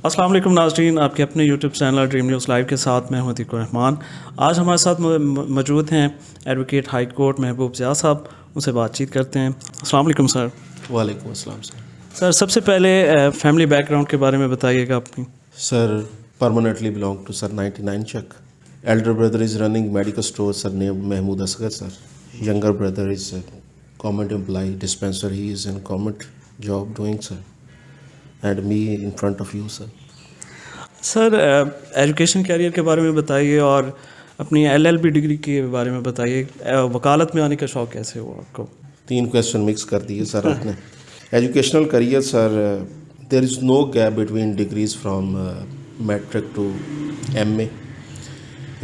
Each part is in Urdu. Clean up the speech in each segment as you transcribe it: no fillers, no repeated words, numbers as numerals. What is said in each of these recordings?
السلام علیکم ناظرین، آپ کے اپنے YouTube channel dream news live کے ساتھ میں ہوں عتیق الرحمان۔ آج ہمارے ساتھ موجود ہیں ایڈوکیٹ ہائی کورٹ محبوب ضیاء صاحب، ان سے بات چیت کرتے ہیں۔ السلام علیکم سر۔ وعلیکم السلام سر۔ سر سب سے پہلے فیملی بیک گراؤنڈ کے بارے میں بتائیے گا اپنی۔ سر permanently belong to sir 99 Chuck. Elder brother is running medical store sir named Mahmood Asghar sir. Younger brother is a government employee dispenser. He is in government job doing sir. And me in front of you sir. Sir education career کے بارے میں بتائیے اور اپنی LLB ڈگری کے بارے میں بتائیے۔ وکالت میں آنے کا شوق کیسے ہوا آپ کو؟ 3 کویشچن مکس کر دیے سر آپ نے۔ Educational career sir, there is no gap between degrees from matric to MA.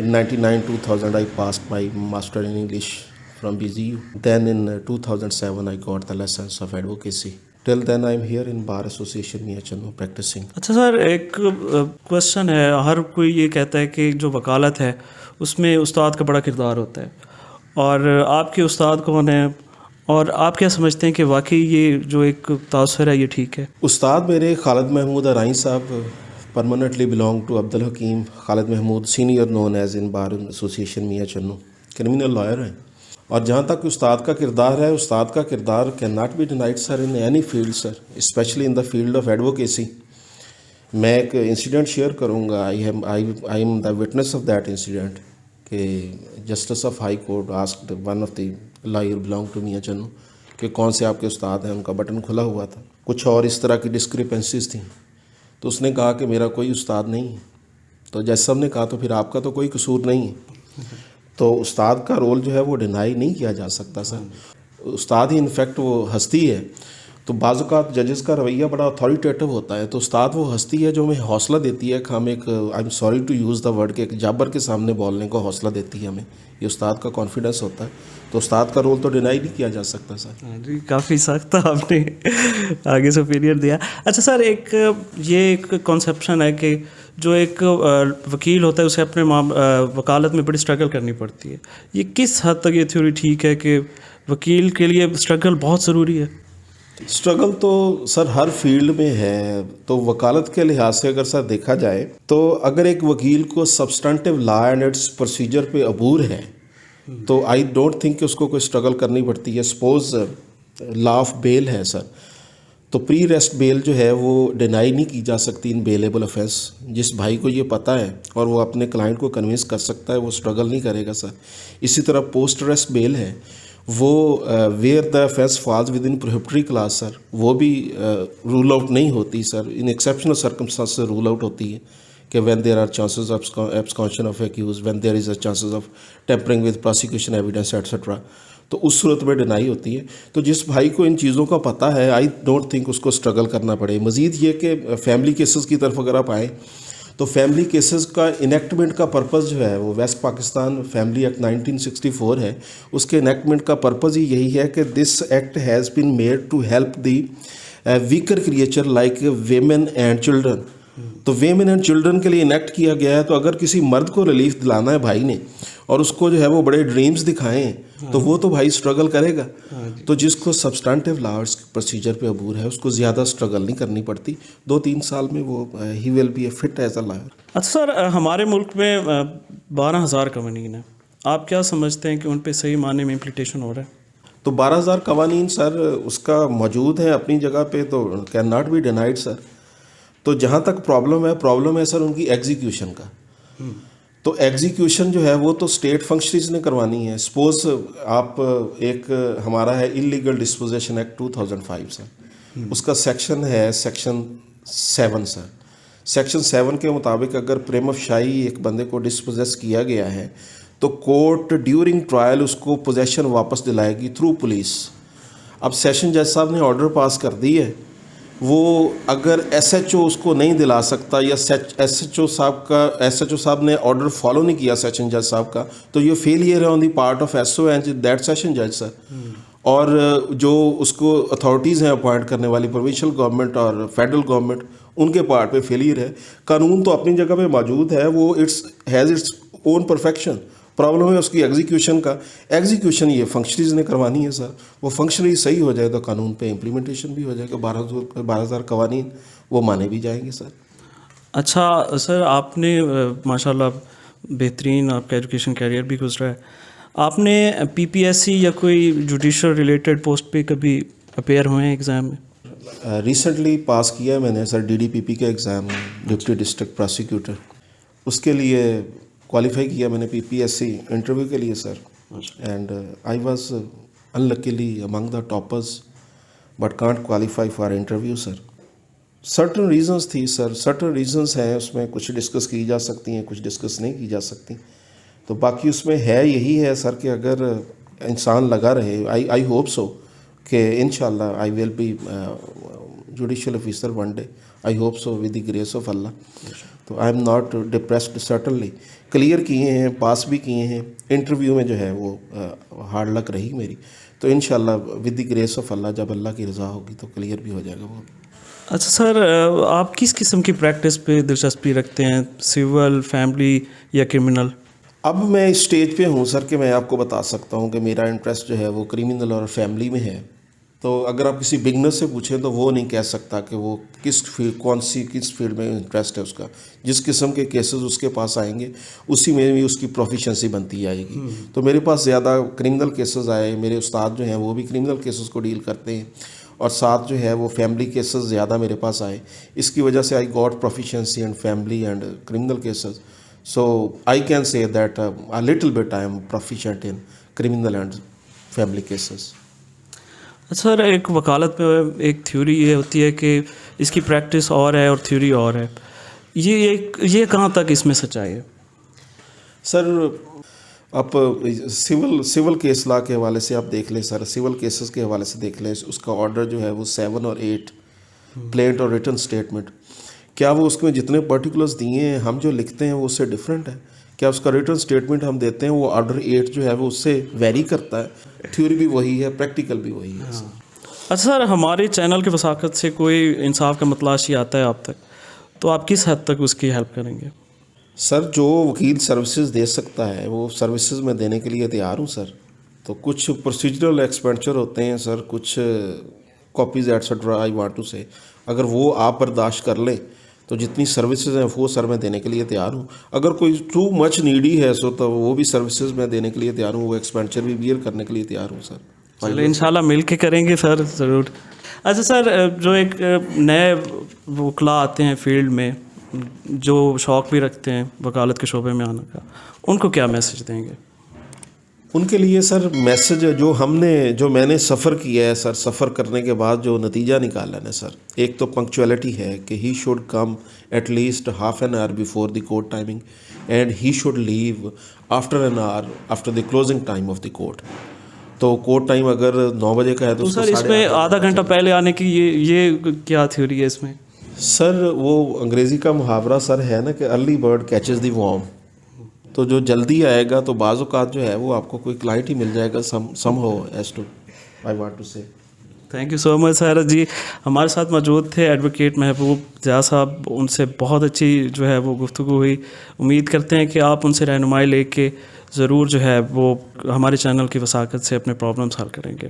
In 1999-2000 I passed my master in English from BZU. Then in 2007 I got the license of advocacy. Till then I am here in Bar Association Miachano practicing. اچھا سر، ایک کوشچن ہے، ہر کوئی یہ کہتا ہے کہ جو وکالت ہے اس میں استاد کا بڑا کردار ہوتا ہے، اور آپ کے استاد کون ہیں اور آپ کیا سمجھتے ہیں کہ واقعی یہ جو ایک تاثر ہے یہ ٹھیک ہے؟ استاد میرے خالد محمود ارائیں صاحب permanently belong to Abdul Hakim Khalid Mahmood senior known as in Bar Association Miachano, criminal lawyer ہیں۔ اور جہاں تک استاد کا کردار ہے، استاد کا کردار can not be denied sir in any field sir, especially in the field of advocacy. میں ایک انسیڈنٹ شیئر کروں گا، I am the witness of that incident, کہ justice of high court asked one of the lawyer belong to میاچنو کہ کون سے آپ کے استاد ہیں، ان کا بٹن کھلا ہوا تھا، کچھ اور اس طرح کی ڈسکریپنسیز تھیں، تو اس نے کہا کہ میرا کوئی استاد نہیں ہے۔ تو جج صاحب نے کہا تو پھر آپ کا تو کوئی قصور نہیں ہے۔ تو استاد کا رول جو ہے وہ ڈینائی نہیں کیا جا سکتا سر، استاد ہی انفیکٹ وہ ہستی ہے۔ تو بعض اوقات ججز کا رویہ بڑا اتھارٹیٹیو ہوتا ہے، تو استاد وہ ہستی ہے جو ہمیں حوصلہ دیتی ہے کہ ہم ایک I am sorry to use the word کہ ایک جابر کے سامنے بولنے کو حوصلہ دیتی ہے ہمیں، یہ استاد کا کانفیڈنس ہوتا ہے۔ تو استاد کا رول تو ڈینائی نہیں کیا جا سکتا سر۔ جی کافی سخت آپ نے آگے سپیریئر دیا۔ اچھا سر، یہ ایک کانسیپشن ہے کہ جو ایک وکیل ہوتا ہے اسے اپنے وکالت میں بڑی اسٹرگل کرنی پڑتی ہے، یہ کس حد تک یہ تھیوری ٹھیک ہے کہ وکیل کے لیے اسٹرگل بہت ضروری ہے؟ اسٹرگل تو سر ہر فیلڈ میں ہے، تو وکالت کے لحاظ سے اگر سر دیکھا جائے تو اگر ایک وکیل کو سبسٹنٹیو لا اینڈ اٹس پروسیجر پہ عبور ہے تو آئی ڈونٹ تھنک کہ اس کو کوئی اسٹرگل کرنی پڑتی ہے۔ سپوز لا آف بیل ہے سر، تو پری ریسٹ بیل جو ہے وہ ڈینائی نہیں کی جا سکتی ان بیلیبل افینس۔ جس بھائی کو یہ پتہ ہے اور وہ اپنے کلائنٹ کو کنونس کر سکتا ہے وہ اسٹرگل نہیں کرے گا سر۔ اسی طرح پوسٹ ریسٹ بیل ہے، وہ where the offence falls with in prohibitory clause sir, وہ بھی رول آؤٹ نہیں ہوتی سر، ان ایکسیپشنل سرکمسٹانس سے رول آؤٹ ہوتی ہے کہ when there are chances of abscondence of accused, when there is a chances of tampering with prosecution evidence etcetera, تو اس صورت میں ڈینائی ہوتی ہے۔ تو جس بھائی کو ان چیزوں کا پتہ ہے آئی ڈونٹ تھنک اس کو اسٹرگل کرنا پڑے۔ مزید یہ کہ فیملی کیسز کی طرف اگر آپ آئیں تو فیملی کیسز کا انیکٹمنٹ کا پرپز جو ہے وہ ویسٹ پاکستان فیملی ایکٹ 1964 ہے، اس کے انیکٹمنٹ کا پرپز ہی یہی ہے کہ this act has been made to help the weaker creature like women and children. تو ویمن اینڈ چلڈرن کے لیے انیکٹ کیا گیا ہے، تو اگر کسی مرد کو ریلیف دلانا ہے بھائی نے اور اس کو جو ہے وہ بڑے ڈریمز دکھائیں تو وہ تو بھائی اسٹرگل کرے گا۔ تو جس کو سبسٹانٹیو لاز پروسیجر پہ عبور ہے اس کو زیادہ اسٹرگل نہیں کرنی پڑتی، 2-3 سال میں وہ ہی will be a fit as a lawyer. اچھا سر، ہمارے ملک میں 12,000 قوانین ہیں، آپ کیا سمجھتے ہیں کہ ان پہ صحیح معنی میں امپلیٹیشن ہو رہا ہے؟ تو 12,000 قوانین سر اس کا موجود ہے اپنی جگہ پہ، تو کین ناٹ بی ڈینائڈ سر۔ تو جہاں تک پرابلم ہے سر ان کی ایگزیکیوشن کا۔ تو ایگزیکیوشن جو ہے وہ تو اسٹیٹ فنکشنریز نے کروانی ہے۔ سپوز آپ ایک ہمارا ہے انلیگل ڈسپوزیشن ایکٹ 2005 سر، اس کا سیکشن ہے سیکشن 7 سر۔ سیکشن 7 کے مطابق اگر پریم افشائی ایک بندے کو ڈسپوزیس کیا گیا ہے تو کورٹ ڈیورنگ ٹرائل اس کو پوزیشن واپس دلائے گی تھرو پولیس۔ اب سیشن جج صاحب نے آرڈر پاس کر دی ہے، وہ اگر SHO اس کو نہیں دلا سکتا یا SHO صاحب نے آرڈر فالو نہیں کیا سیشن جج صاحب کا، تو یہ فیلئر ہے on the part of SO and that session جج سر۔ اور جو اس کو اتھارٹیز ہیں اپوائنٹ کرنے والی پروونشل گورنمنٹ اور فیڈرل گورنمنٹ، ان کے پارٹ پہ فیلئر ہے۔ قانون تو اپنی جگہ پہ موجود ہے، وہ has its own perfection, problem ہے اس کی ایگزیکیوشن کا۔ ایگزیکیوشن یہ فنکشنریز نے کروانی ہے سر، وہ فنکشنری صحیح ہو جائے تو قانون پہ امپلیمنٹیشن بھی ہو جائے گا، 12,000 قوانین وہ مانے بھی جائیں گے سر۔ اچھا سر، آپ نے ماشاءاللہ بہترین آپ کا ایجوکیشن کیریئر بھی گزرا ہے. آپ نے پی پی ایس سی یا کوئی جوڈیشل ریلیٹڈ پوسٹ پہ کبھی اپیئر ہوئے ہیں ایگزام میں؟ ریسنٹلی پاس کیا ہے میں نے سر ڈی ڈی پی پی کا ایگزام، ڈپٹی ڈسٹرکٹ پروسیکیوٹر. اس کے لیے کوالیفائی کیا میں نے پی پی ایس سی انٹرویو کے لیے sir. And I was unluckily among the toppers but can't qualify for interview sir. Certain reasons تھی سر، سرٹن ریزنس ہیں اس میں، کچھ ڈسکس کی جا سکتی ہیں، کچھ ڈسکس نہیں کی جا سکتی. تو باقی اس میں ہے یہی ہے سر کہ اگر انسان لگا رہے، آئی ہوپ سو کہ انشاءاللہ I will be judicial officer one day. I hope so with the grace of Allah. تو I am not depressed, certainly clear کیے ہیں، پاس بھی کیے ہیں. انٹرویو میں جو ہے وہ ہارڈ لک رہی میری. تو انشاءاللہ ود دی گریس آف اللہ جب اللہ کی رضا ہوگی تو کلیئر بھی ہو جائے گا وہ. اچھا سر، آپ کس قسم کی پریکٹس پہ دلچسپی رکھتے ہیں، سول، فیملی یا کرمنل؟ اب میں اس اسٹیج پہ ہوں سر کہ میں آپ کو بتا سکتا ہوں کہ میرا انٹرسٹ جو ہے وہ کرمنل اور فیملی میں ہے. تو اگر آپ کسی بگنر سے پوچھیں تو وہ نہیں کہہ سکتا کہ وہ کس فیلڈ میں انٹرسٹ ہے اس کا. جس قسم کے کیسز اس کے پاس آئیں گے اسی میں بھی اس کی پروفیشنسی بنتی جائے گی. تو میرے پاس زیادہ کرمنل کیسز آئے، میرے استاد جو ہیں وہ بھی کرمنل کیسز کو ڈیل کرتے ہیں، اور ساتھ جو ہے وہ فیملی کیسز زیادہ میرے پاس آئے. اس کی وجہ سے I got proficiency and family and criminal cases. So I can say that a little bit I am proficient in criminal and family cases. سر، ایک وکالت میں ایک تھیوری یہ ہوتی ہے کہ اس کی پریکٹس اور ہے اور تھیوری اور ہے. یہ کہاں تک اس میں سچائی ہے؟ سر آپ سول کیس لا کے حوالے سے آپ دیکھ لیں سر، سول کیسز کے حوالے سے دیکھ لیں، اس کا آرڈر جو ہے وہ 7 اور 8 پلینٹ اور ریٹن اسٹیٹمنٹ. کیا وہ اس میں جتنے پرٹیکولرز دیے ہیں ہم جو لکھتے ہیں وہ اس سے ڈفرینٹ ہے؟ کیا اس کا ریٹن اسٹیٹمنٹ ہم دیتے ہیں وہ آرڈر 8 جو ہے وہ اس سے ویری کرتا ہے؟ تھیوری بھی وہی ہے، پریکٹیکل بھی وہی ہے. اچھا سر، ہمارے چینل کی وساقت سے کوئی انصاف کا متلاشی آتا ہے آپ تک، تو آپ کس حد تک اس کی ہیلپ کریں گے؟ سر جو وکیل سروسز دے سکتا ہے وہ سروسز میں دینے کے لیے تیار ہوں سر. تو کچھ پروسیجرل ایکسپینڈچر ہوتے ہیں سر، کچھ copies extra I want to say, اگر وہ آپ برداشت کر لیں تو جتنی سروسز ہیں وہ سر میں دینے کے لیے تیار ہوں. اگر کوئی ٹو مچ نیڈی ہے سو تو وہ بھی سروسز میں دینے کے لیے تیار ہوں، وہ ایکسپینڈچر بھی بیئر کرنے کے لیے تیار ہوں سر. چلے انشاءاللہ مل کے کریں گے سر، ضرور. اچھا سر، جو ایک نئے وکلاء آتے ہیں فیلڈ میں، جو شوق بھی رکھتے ہیں وکالت کے شعبے میں آنے کا، ان کو کیا میسج دیں گے؟ ان کے لیے سر میسج جو میں نے سفر کیا ہے سر، سفر کرنے کے بعد جو نتیجہ نکالا ہے سر، ایک تو پنکچویلٹی ہے کہ he should come at least half an hour before the court timing and he should leave after an hour after the closing time of the court. تو کورٹ ٹائم اگر 9 بجے کا ہے تو سر اس میں آدھا گھنٹہ پہلے آنے کی یہ کیا تھیوری ہے اس میں؟ سر وہ انگریزی کا محاورہ سر ہے نا کہ ارلی برڈ کیچز دی وارم. تو جو جلدی آئے گا تو بعض اوقات جو ہے وہ آپ کو کوئی کلائنٹ ہی مل جائے گا somehow as to I want to say. Thank you so much sir. جی ہمارے ساتھ موجود تھے ایڈوکیٹ محبوب ضیاء صاحب، ان سے بہت اچھی جو ہے وہ گفتگو ہوئی. امید کرتے ہیں کہ آپ ان سے رہنمائی لے کے ضرور جو ہے وہ ہمارے چینل کی وساقت سے اپنے پرابلمس حل کریں گے.